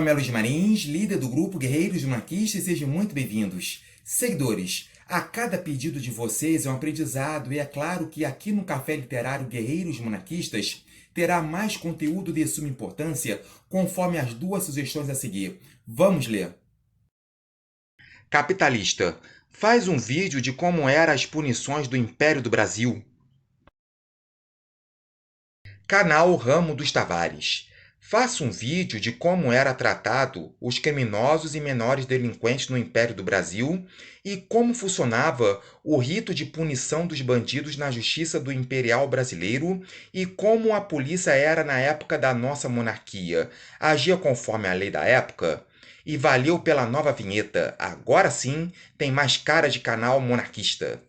nome é Luiz Marins, líder do grupo Guerreiros Monarquistas, e sejam muito bem-vindos. Seguidores, a cada pedido de vocês é um aprendizado e é claro que aqui no Café Literário Guerreiros Monarquistas terá mais conteúdo de suma importância conforme as duas sugestões a seguir. Vamos ler. Capitalista, faz um vídeo de como eram as punições do Império do Brasil. Canal Ramo dos Tavares. Faça um vídeo de como era tratado os criminosos e menores delinquentes no Império do Brasil e como funcionava o rito de punição dos bandidos na Justiça do Imperial Brasileiro e como a polícia era na época da nossa monarquia. Agia conforme a lei da época? E valeu pela nova vinheta. Agora sim tem mais cara de canal monarquista.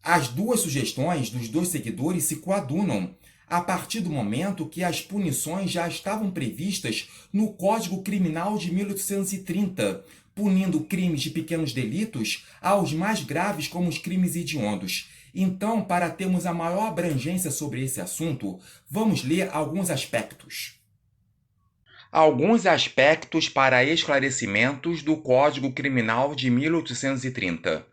As duas sugestões dos dois seguidores se coadunam, a partir do momento que as punições já estavam previstas no Código Criminal de 1830, punindo crimes de pequenos delitos aos mais graves como os crimes hediondos. Então, para termos a maior abrangência sobre esse assunto, vamos ler alguns aspectos. Alguns aspectos para esclarecimentos do Código Criminal de 1830.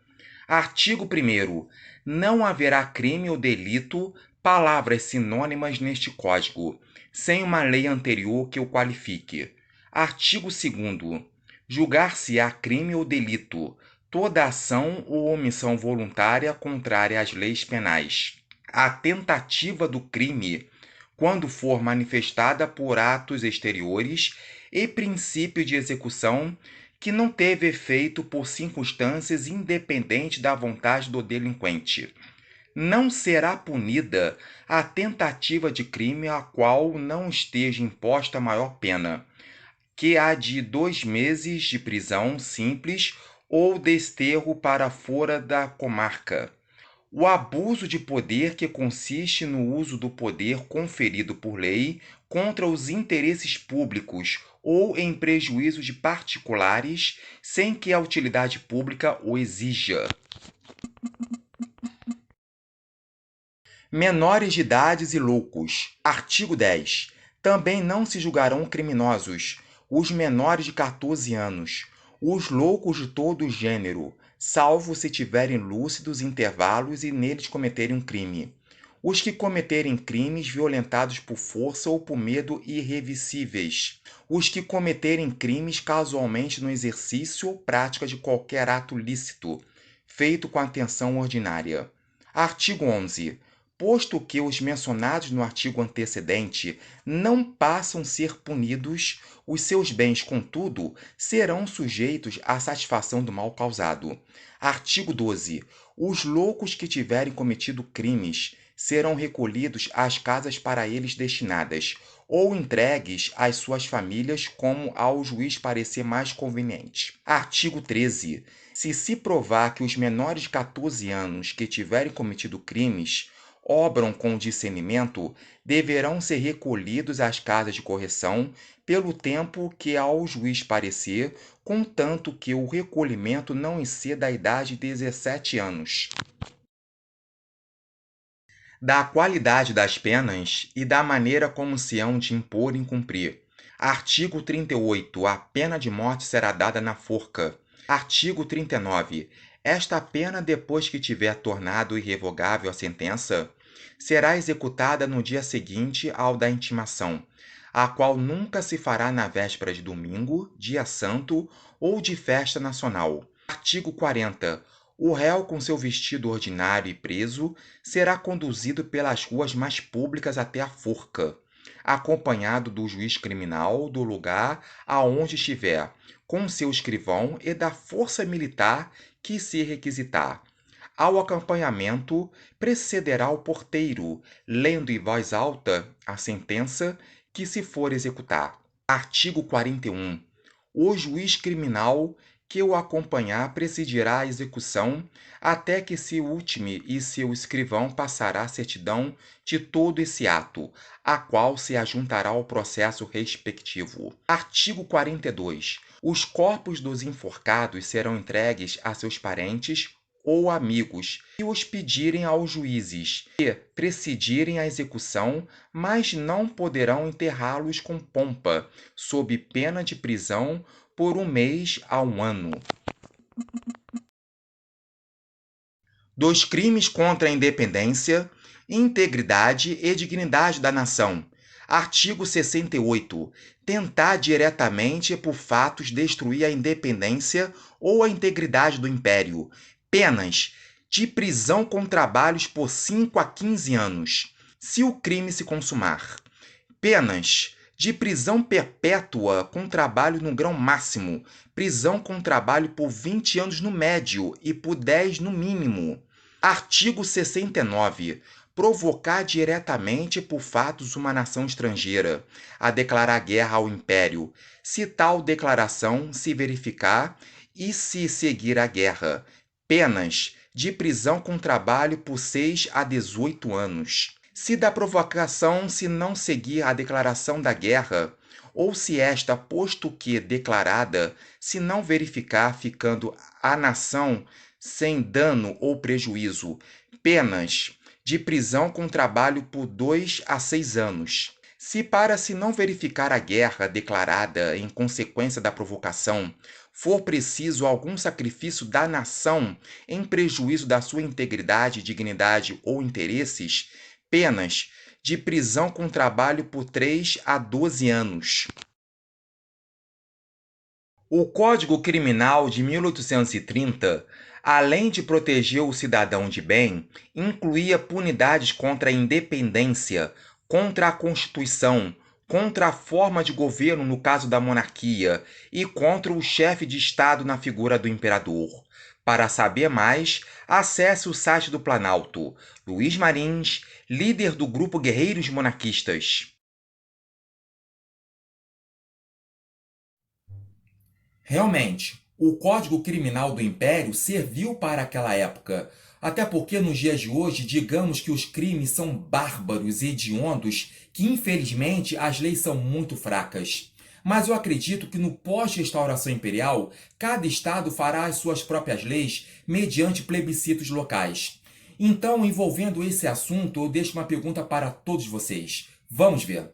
Artigo 1º. Não haverá crime ou delito, palavras sinônimas neste Código, sem uma lei anterior que o qualifique. Artigo 2º. Julgar-se-á crime ou delito toda ação ou omissão voluntária contrária às leis penais. A tentativa do crime, quando for manifestada por atos exteriores e princípio de execução que não teve efeito por circunstâncias independentes da vontade do delinquente. Não será punida a tentativa de crime a qual não esteja imposta maior pena, que a de 2 meses de prisão simples ou desterro para fora da comarca. O abuso de poder que consiste no uso do poder conferido por lei contra os interesses públicos ou em prejuízo de particulares, sem que a utilidade pública o exija. Menores de idades e loucos. Artigo 10. Também não se julgarão criminosos os menores de 14 anos, os loucos de todo o gênero, salvo se tiverem lúcidos intervalos e neles cometerem um crime. Os que cometerem crimes violentados por força ou por medo irreversíveis. Os que cometerem crimes casualmente no exercício ou prática de qualquer ato lícito, feito com atenção ordinária. Artigo 11. Posto que os mencionados no artigo antecedente não passam a ser punidos, os seus bens, contudo, serão sujeitos à satisfação do mal causado. Artigo 12. Os loucos que tiverem cometido crimes serão recolhidos às casas para eles destinadas, ou entregues às suas famílias como ao juiz parecer mais conveniente. Artigo 13. Se provar que os menores de 14 anos que tiverem cometido crimes obram com discernimento, deverão ser recolhidos às casas de correção pelo tempo que ao juiz parecer, contanto que o recolhimento não exceda a idade de 17 anos. Da qualidade das penas e da maneira como se hão de impor e cumprir. Artigo 38. A pena de morte será dada na forca. Artigo 39. Esta pena, depois que tiver tornado irrevogável a sentença, será executada no dia seguinte ao da intimação, a qual nunca se fará na véspera de domingo, dia santo ou de festa nacional. Artigo 40. O réu, com seu vestido ordinário e preso, será conduzido pelas ruas mais públicas até a forca, acompanhado do juiz criminal do lugar aonde estiver, com seu escrivão e da força militar que se requisitar. Ao acompanhamento, precederá o porteiro, lendo em voz alta a sentença que se for executar. Artigo 41. O juiz criminal que o acompanhar presidirá a execução, até que se ultime e seu escrivão passará a certidão de todo esse ato, a qual se ajuntará ao processo respectivo. Artigo 42. Os corpos dos enforcados serão entregues a seus parentes, ou amigos que os pedirem aos juízes e presidirem a execução, mas não poderão enterrá-los com pompa, sob pena de prisão por 1 mês a 1 ano. Dos crimes contra a independência, integridade e dignidade da nação. Artigo 68. Tentar diretamente por fatos destruir a independência ou a integridade do Império. Penas de prisão com trabalhos por 5 a 15 anos, se o crime se consumar. Penas de prisão perpétua com trabalho no grau máximo, prisão com trabalho por 20 anos no médio e por 10 no mínimo. Artigo 69. Provocar diretamente por fatos uma nação estrangeira a declarar guerra ao Império, se tal declaração se verificar e se seguir a guerra. Penas de prisão com trabalho por 6 a 18 anos. Se da provocação se não seguir a declaração da guerra, ou se esta, posto que declarada, se não verificar, ficando a nação sem dano ou prejuízo, penas de prisão com trabalho por 2 a 6 anos. Se para se não verificar a guerra declarada em consequência da provocação, for preciso algum sacrifício da nação em prejuízo da sua integridade, dignidade ou interesses, penas de prisão com trabalho por 3 a 12 anos. O Código Criminal de 1830, além de proteger o cidadão de bem, incluía punidades contra a independência, contra a Constituição, contra a forma de governo no caso da monarquia e contra o chefe de Estado na figura do imperador. Para saber mais, acesse o site do Planalto. Luiz Marins, líder do Grupo Guerreiros Monarquistas. Realmente, o Código Criminal do Império serviu para aquela época, até porque nos dias de hoje, digamos que os crimes são bárbaros e hediondos, que infelizmente as leis são muito fracas. Mas eu acredito que no pós-restauração imperial, cada estado fará as suas próprias leis mediante plebiscitos locais. Então, envolvendo esse assunto, eu deixo uma pergunta para todos vocês. Vamos ver.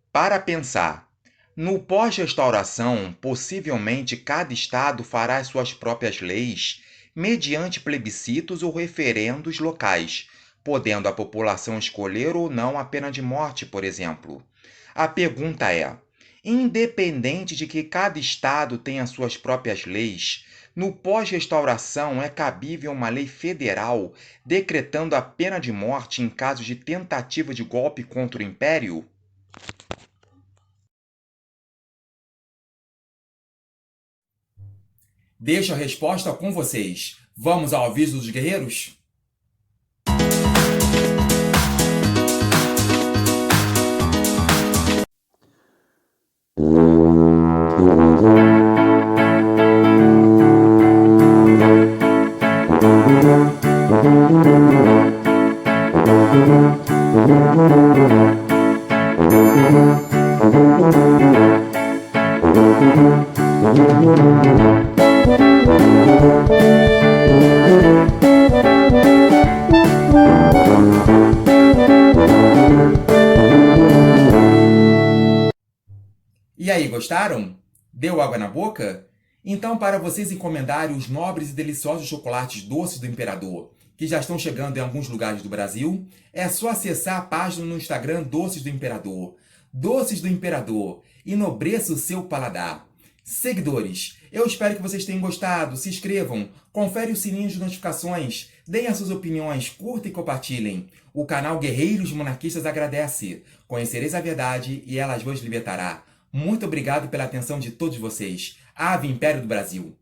Para pensar. No pós-restauração, possivelmente cada estado fará as suas próprias leis mediante plebiscitos ou referendos locais, podendo a população escolher ou não a pena de morte, por exemplo. A pergunta é: independente de que cada estado tenha suas próprias leis, no pós-restauração é cabível uma lei federal decretando a pena de morte em caso de tentativa de golpe contra o Império? Deixo a resposta com vocês. Vamos ao aviso dos guerreiros? E aí, gostaram? Deu água na boca? Então, para vocês encomendarem os nobres e deliciosos chocolates doces do Imperador, que já estão chegando em alguns lugares do Brasil, é só acessar a página no Instagram Doces do Imperador. Doces do Imperador, enobreça o seu paladar. Seguidores, eu espero que vocês tenham gostado. Se inscrevam, confere o sininho de notificações, deem as suas opiniões, curtam e compartilhem. O canal Guerreiros Monarquistas agradece. Conhecereis a verdade e ela vos libertará. Muito obrigado pela atenção de todos vocês. Ave Império do Brasil!